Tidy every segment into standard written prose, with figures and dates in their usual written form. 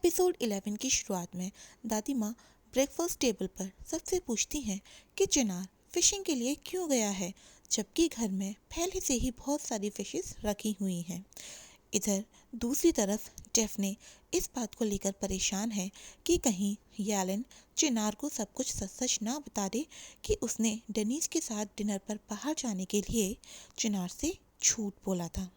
Episode 11 की शुरुआत में दादी माँ ब्रेकफास्ट टेबल पर सबसे पूछती हैं कि चिनार फिशिंग के लिए क्यों गया है, जबकि घर में पहले से ही बहुत सारी फिशेस रखी हुई हैं। इधर दूसरी तरफ डेफने इस बात को लेकर परेशान है कि कहीं यालन चिनार को सब कुछ सच सच ना बता दे कि उसने डेनिस के साथ डिनर पर बाहर जाने के लिए चिनार से झूठ बोला था।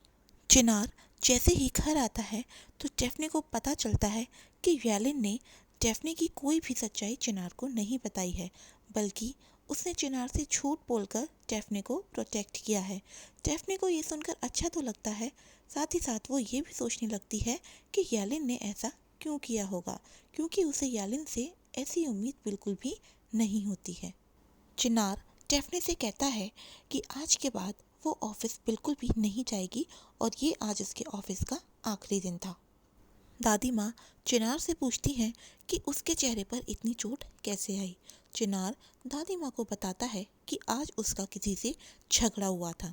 चिनार जैसे ही घर आता है तो डेफने को पता चलता है कि यालिन ने डेफने की कोई भी सच्चाई चिनार को नहीं बताई है, बल्कि उसने चिनार से झूठ बोलकर डेफने को प्रोटेक्ट किया है। डेफने को ये सुनकर अच्छा तो लगता है, साथ ही साथ वो ये भी सोचने लगती है कि यालिन ने ऐसा क्यों किया होगा, क्योंकि उसे यालिन से ऐसी उम्मीद बिल्कुल भी नहीं होती है। चिनार डेफने से कहता है कि आज के बाद वो ऑफिस बिल्कुल भी नहीं जाएगी और ये आज उसके ऑफिस का आखिरी दिन था। दादी माँ चिनार से पूछती हैं कि उसके चेहरे पर इतनी चोट कैसे आई। चिनार दादी माँ को बताता है कि आज उसका किसी से झगड़ा हुआ था।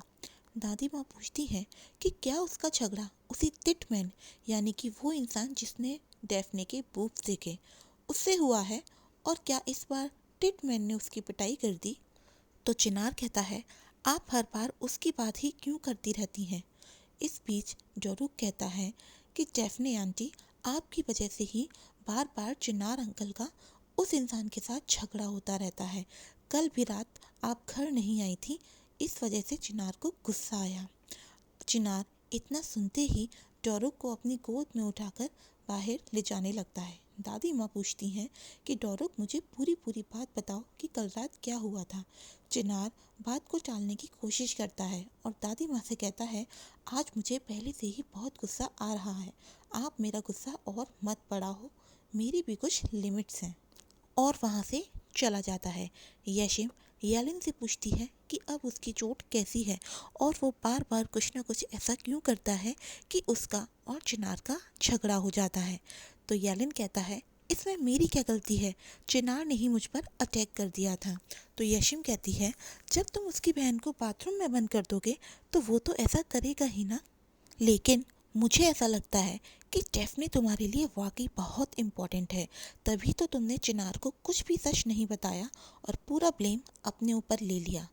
दादी माँ पूछती हैं कि क्या उसका झगड़ा उसी टिटमैन यानी कि वो इंसान जिसने डेफने के बूब्स देखे उससे हुआ है, और क्या इस बार टिटमैन ने उसकी पिटाई कर दी। तो चिनार कहता है, आप हर बार उसकी बात ही क्यों करती रहती हैं। इस बीच जोरूक कहता है कि डेफने आंटी, आपकी वजह से ही बार बार चिनार अंकल का उस इंसान के साथ झगड़ा होता रहता है। कल भी रात आप घर नहीं आई थी, इस वजह से चिनार को गुस्सा आया। चिनार इतना सुनते ही डोरुक को अपनी गोद में उठाकर बाहर ले जाने लगता है। दादी माँ पूछती हैं कि डोरुक, मुझे पूरी पूरी बात बताओ कि कल रात क्या हुआ था। चिनार बात को टालने की कोशिश करता है और दादी माँ से कहता है, आज मुझे पहले से ही बहुत गुस्सा आ रहा है, आप मेरा गुस्सा और मत बढ़ाओ, मेरी भी कुछ लिमिट्स हैं। और वहाँ से चला जाता है। यशिम यालिन से पूछती है कि अब उसकी चोट कैसी है और वो बार बार कुछ ना कुछ ऐसा क्यों करता है कि उसका और चिनार का झगड़ा हो जाता है। तो यालिन कहता है, इसमें मेरी क्या गलती है, चिनार ने ही मुझ पर अटैक कर दिया था। तो यशिम कहती है, जब तुम उसकी बहन को बाथरूम में बंद कर दोगे तो वो तो ऐसा करेगा ही ना। लेकिन मुझे ऐसा लगता है कि डेफने तुम्हारे लिए वाकई बहुत इम्पोर्टेंट है, तभी तो तुमने चिनार को कुछ भी सच नहीं बताया और पूरा ब्लेम अपने ऊपर ले लिया।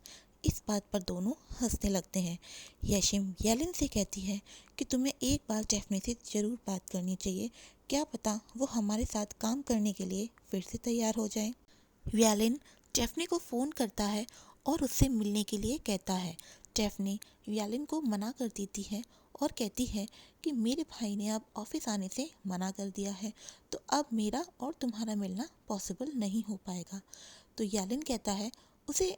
इस बात पर दोनों हंसने लगते हैं। यशिम यालिन से कहती है कि तुम्हें एक बार डेफने से ज़रूर बात करनी चाहिए, क्या पता वो हमारे साथ काम करने के लिए फिर से तैयार हो जाए। यालिन डेफने को फ़ोन करता है और उससे मिलने के लिए कहता है। डेफने यालिन को मना कर देती है और कहती है कि मेरे भाई ने अब ऑफिस आने से मना कर दिया है, तो अब मेरा और तुम्हारा मिलना पॉसिबल नहीं हो पाएगा। तो यालिन कहता है, उसे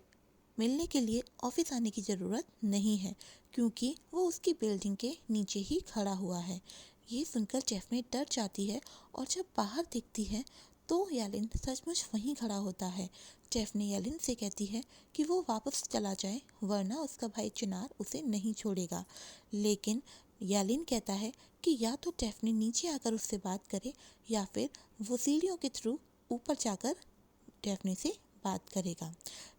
मिलने के लिए ऑफिस आने की ज़रूरत नहीं है, क्योंकि वो उसकी बिल्डिंग के नीचे ही खड़ा हुआ है। ये सुनकर डेफने डर जाती है और जब बाहर देखती है तो यालिन सचमुच वहीं खड़ा होता है। डेफने यालिन से कहती है कि वो वापस चला जाए, वरना उसका भाई चिनार उसे नहीं छोड़ेगा। लेकिन यालिन कहता है कि या तो डेफने नीचे आकर उससे बात करे या फिर वो सीढ़ियों के थ्रू ऊपर जाकर डेफने से बात करेगा।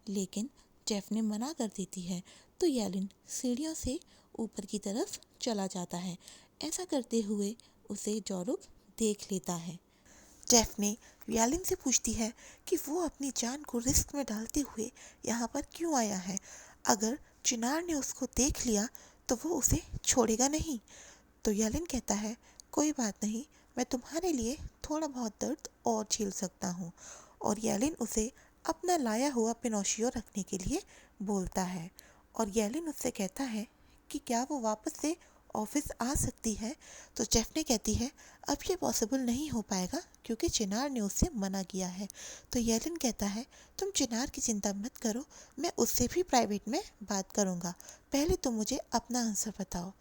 लेकिन डेफने मना कर देती है, तो यालिन सीढ़ियों से ऊपर की तरफ चला जाता है। ऐसा करते हुए उसे जोरुक देख लेता है। डेफने यालिन से पूछती है कि वो अपनी जान को रिस्क में डालते हुए यहाँ पर क्यों आया है। अगर चिनार ने उसको देख लिया तो वो उसे छोड़ेगा नहीं। तो यालिन कहता है, कोई बात नहीं, मैं तुम्हारे लिए थोड़ा बहुत दर्द और झेल सकता हूँ। और यालिन उसे अपना लाया हुआ पिनोशियो रखने के लिए बोलता है और यालिन उससे कहता है कि क्या वो वापस से ऑफिस आ सकती है। तो डेफने कहती है, अब ये पॉसिबल नहीं हो पाएगा क्योंकि चिनार ने उससे मना किया है। तो यालिन कहता है, तुम चिनार की चिंता मत करो, मैं उससे भी प्राइवेट में बात करूँगा, पहले तुम मुझे अपना आंसर बताओ।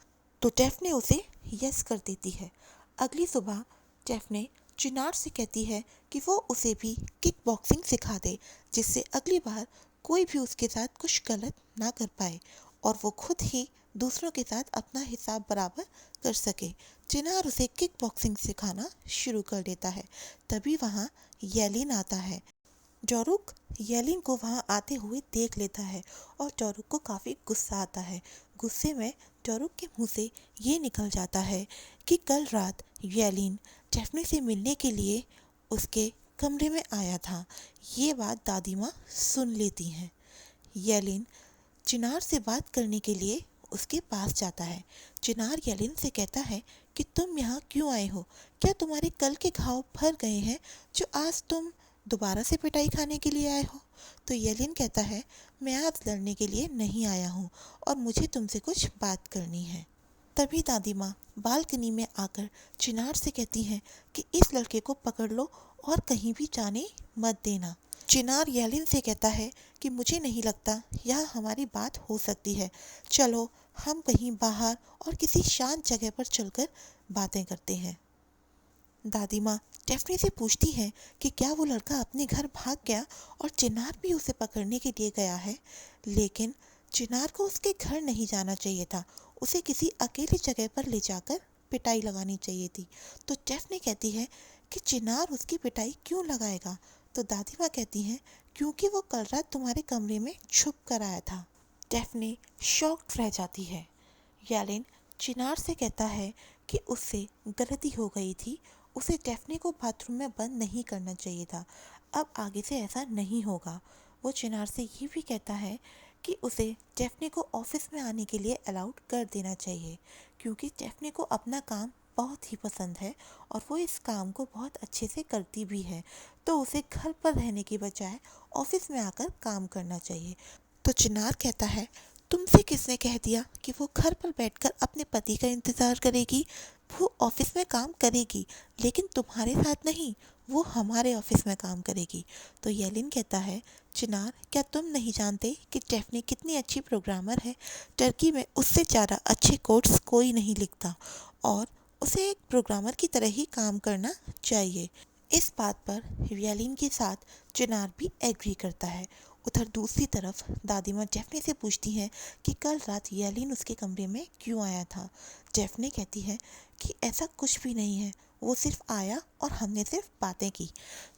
तो डेफने उसे यस कर देती है। अगली सुबह डेफने चिनार से कहती है कि वो उसे भी किक बॉक्सिंग सिखा दे, जिससे अगली बार कोई भी उसके साथ कुछ गलत ना कर पाए और वो खुद ही दूसरों के साथ अपना हिसाब बराबर कर सके। चिनार उसे किक बॉक्सिंग सिखाना शुरू कर देता है। तभी वहाँ येलिन आता है। जोरुक येलिन को वहाँ आते हुए देख लेता है और जोरुक को काफ़ी गुस्सा आता है। गुस्से में जोरुक के मुंह से ये निकल जाता है कि कल रात येलिन डेफने से मिलने के लिए उसके कमरे में आया था। ये बात दादी माँ सुन लेती हैं। येलिन चिनार से बात करने के लिए उसके पास जाता है। चिनार येलिन से कहता है कि तुम यहाँ क्यों आए हो? क्या तुम्हारे कल के घाव भर गए हैं जो आज तुम दोबारा से पिटाई खाने के लिए आए हो? तो येलिन कहता है, मैं आज लड़ने के लिए नहीं आया हूँ और मुझे तुमसे कुछ बात करनी है। तभी दादी माँ बालकनी में आकर चिनार से कहती हैं कि इस लड़के को पकड़ लो और कहीं भी जाने मत देना। चिनार येलिन से कहता है कि मुझे नहीं लगता यह हमारी बात हो सकती है। चलो हम कहीं बाहर और किसी शांत जगह पर चलकर बातें करते हैं। दादी माँ डेफने से पूछती है कि क्या वो लड़का अपने घर भाग गया और चिनार भी उसे पकड़ने के लिए गया है। लेकिन चिनार को उसके घर नहीं जाना चाहिए था, उसे किसी अकेली जगह पर ले जाकर पिटाई लगानी चाहिए थी। तो डेफने कहती है कि चिनार उसकी पिटाई क्यों लगाएगा? तो दादी माँ कहती हैं, क्योंकि वो कल रात तुम्हारे कमरे में छुप कर आया था। डेफने शॉक्ड रह जाती है। येलिन चिनार से कहता है कि उससे गलती हो गई थी, उसे डेफने को बाथरूम में बंद नहीं करना चाहिए था। अब आगे से ऐसा नहीं होगा। वो चिनार से ये भी कहता है कि उसे डेफने को ऑफिस में आने के लिए अलाउड कर देना चाहिए, क्योंकि डेफने को अपना काम बहुत ही पसंद है और वो इस काम को बहुत अच्छे से करती भी है। तो उसे घर पर रहने की बजाय ऑफिस में आकर काम करना चाहिए। तो चिनार कहता है, तुमसे किसने कह दिया कि वो घर पर बैठकर अपने पति का इंतज़ार करेगी? वो ऑफिस में काम करेगी, लेकिन तुम्हारे साथ नहीं, वो हमारे ऑफिस में काम करेगी। तो येलिन कहता है, चिनार क्या तुम नहीं जानते कि डेफने कितनी अच्छी प्रोग्रामर है? टर्की में उससे ज़्यादा अच्छे कोड्स कोई नहीं लिखता और उसे एक प्रोग्रामर की तरह ही काम करना चाहिए। इस बात पर येलिन के साथ चिनार भी एग्री करता है। उधर दूसरी तरफ दादी माँ डेफने से पूछती हैं कि कल रात येलिन उसके कमरे में क्यों आया था। डेफने कहती है कि ऐसा कुछ भी नहीं है, वो सिर्फ आया और हमने सिर्फ बातें की।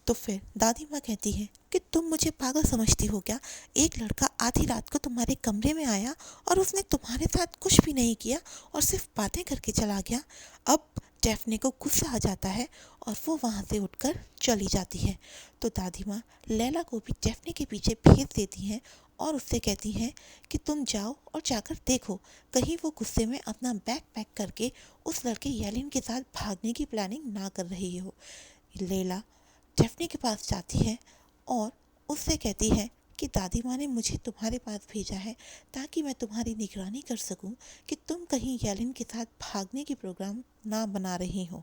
तो फिर दादी माँ कहती है कि तुम मुझे पागल समझती हो क्या? एक लड़का आधी रात को तुम्हारे कमरे में आया और उसने तुम्हारे साथ कुछ भी नहीं किया और सिर्फ बातें करके चला गया। अब डेफने को गुस्सा आ जाता है और वो वहाँ से उठकर चली जाती है। तो दादी माँ लैला को भी डेफने के पीछे भेज देती हैं और उससे कहती हैं कि तुम जाओ और जाकर देखो, कहीं वो गुस्से में अपना बैग पैक करके उस लड़के येलिन के साथ भागने की प्लानिंग ना कर रही हो। लैला डेफने के पास जाती है और उससे कहती है कि दादी माँ ने मुझे तुम्हारे पास भेजा है ताकि मैं तुम्हारी निगरानी कर सकूं कि तुम कहीं येलिन के साथ भागने की प्रोग्राम ना बना रही हो।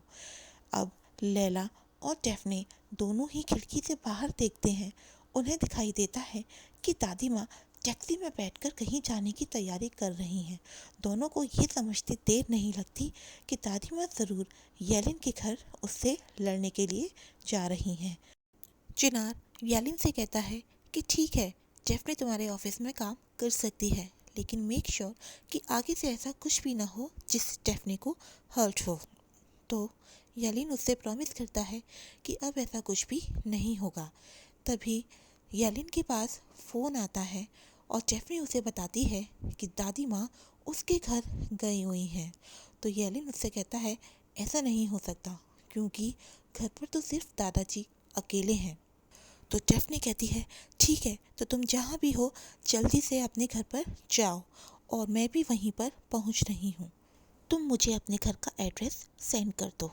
अब लैला और डेफने दोनों ही खिड़की से बाहर देखते हैं। उन्हें दिखाई देता है कि दादी माँ टैक्सी में बैठकर कहीं जाने की तैयारी कर रही हैं। दोनों को ये समझते देर नहीं लगती कि दादी माँ ज़रूर येलिन के घर उससे लड़ने के लिए जा रही हैं। चिनार येलिन से कहता है कि ठीक है, डेफने तुम्हारे ऑफिस में काम कर सकती है, लेकिन मेक श्योर कि आगे से ऐसा कुछ भी ना हो जिससे डेफने को हर्ट हो। तो येलिन उससे प्रॉमिस करता है कि अब ऐसा कुछ भी नहीं होगा। तभी येलिन के पास फ़ोन आता है और डेफने उसे बताती है कि दादी माँ उसके घर गई हुई हैं। तो येलिन उससे कहता है, ऐसा नहीं हो सकता, क्योंकि घर पर तो सिर्फ दादाजी अकेले हैं। तो डेफने कहती है, ठीक है, तो तुम जहाँ भी हो जल्दी से अपने घर पर जाओ और मैं भी वहीं पर पहुँच रही हूँ। तुम मुझे अपने घर का एड्रेस सेंड कर दो।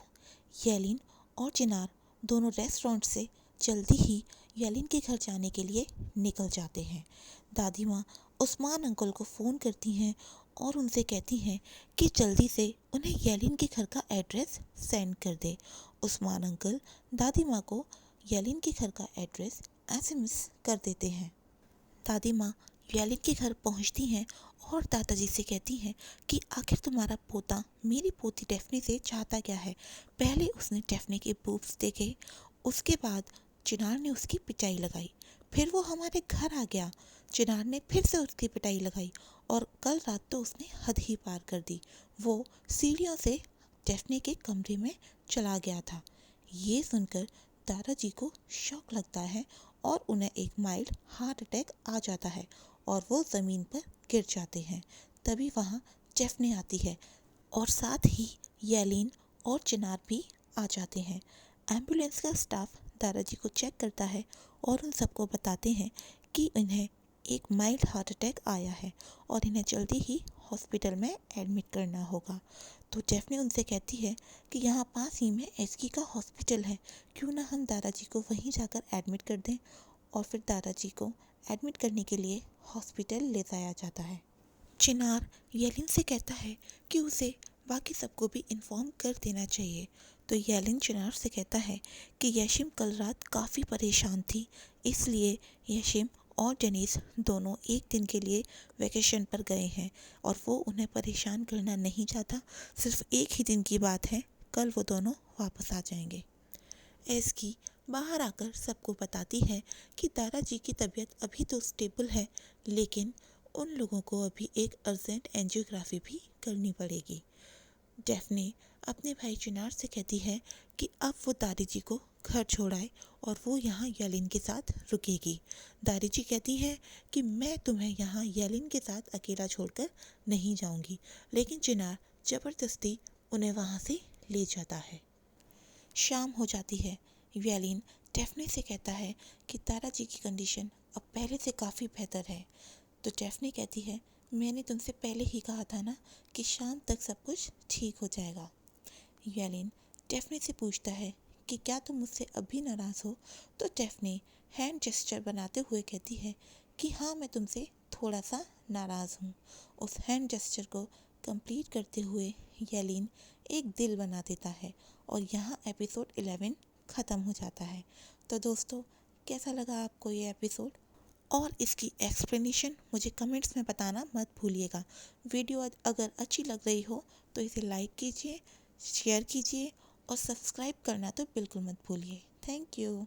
येलिन और चिनार दोनों रेस्टोरेंट से जल्दी ही येलिन के घर जाने के लिए निकल जाते हैं। दादी माँ उस्मान अंकल को फ़ोन करती हैं और उनसे कहती हैं कि जल्दी से उन्हें येलिन के घर का एड्रेस सेंड कर दे। उस्मान अंकल दादी माँ को येलिन के घर का एड्रेस एसएमएस कर देते हैं। दादी माँ येलिन के घर पहुँचती हैं और दादाजी से कहती हैं कि आखिर तुम्हारा पोता मेरी पोती डेफने से चाहता क्या है। पहले उसने डेफने के बूब्स देखे, उसके बाद चिनार ने उसकी पिटाई लगाई, फिर वो हमारे घर आ गया, चिनार ने फिर से उसकी पिटाई लगाई और कल रात तो उसने हद ही पार कर दी। वो सीढ़ियों से डेफने के कमरे में चला गया था। ये सुनकर दादाजी को शौक लगता है और उन्हें एक माइल्ड हार्ट अटैक आ जाता है और वो ज़मीन पर गिर जाते हैं। तभी वहाँ डेफने आती है और साथ ही येलिन और चिनार भी आ जाते हैं। एम्बुलेंस का स्टाफ दादाजी को चेक करता है और उन सबको बताते हैं कि इन्हें एक माइल्ड हार्ट अटैक आया है और इन्हें जल्दी ही हॉस्पिटल में एडमिट करना होगा। तो डेफनी उनसे कहती है कि यहाँ पास ही में एसकी का हॉस्पिटल है, क्यों ना हम दादाजी को वहीं जाकर एडमिट कर दें। और फिर दादाजी को एडमिट करने के लिए हॉस्पिटल ले जाया जाता है। चिनार येलिन से कहता है कि उसे बाकी सबको भी इन्फॉर्म कर देना चाहिए। तो येलिन चिनार से कहता है कि येशिम कल रात काफ़ी परेशान थी, इसलिए येशिम और डेनिस दोनों एक दिन के लिए वैकेशन पर गए हैं और वो उन्हें परेशान करना नहीं चाहता। सिर्फ एक ही दिन की बात है, कल वो दोनों वापस आ जाएंगे। एसकी बाहर आकर सबको बताती है कि दादाजी की तबीयत अभी तो स्टेबल है, लेकिन उन लोगों को अभी एक अर्जेंट एंजियोग्राफी भी करनी पड़ेगी। डेफने अपने भाई चिनार से कहती है कि अब वो दादाजी को घर छोड़ाए और वो यहाँ येलिन के साथ रुकेगी। दादाजी कहती है कि मैं तुम्हें यहाँ येलिन के साथ अकेला छोड़कर नहीं जाऊँगी, लेकिन चिनार ज़बरदस्ती उन्हें वहाँ से ले जाता है। शाम हो जाती है। येलिन डेफने से कहता है कि दादाजी की कंडीशन अब पहले से काफ़ी बेहतर है। तो डेफने कहती है, मैंने तुमसे पहले ही कहा था ना कि शाम तक सब कुछ ठीक हो जाएगा। येलिन डेफने से पूछता है कि क्या तुम मुझसे अभी नाराज़ हो। तो डेफने हैंड जेस्चर बनाते हुए कहती है कि हाँ, मैं तुमसे थोड़ा सा नाराज़ हूँ। उस हैंड जेस्चर को कंप्लीट करते हुए येलिन एक दिल बना देता है और यहाँ एपिसोड 11 ख़त्म हो जाता है। तो दोस्तों, कैसा लगा आपको ये एपिसोड और इसकी एक्सप्लेनेशन मुझे कमेंट्स में बताना मत भूलिएगा। वीडियो अगर अच्छी लग रही हो तो इसे लाइक कीजिए, शेयर कीजिए और सब्सक्राइब करना तो बिल्कुल मत भूलिए। Thank you.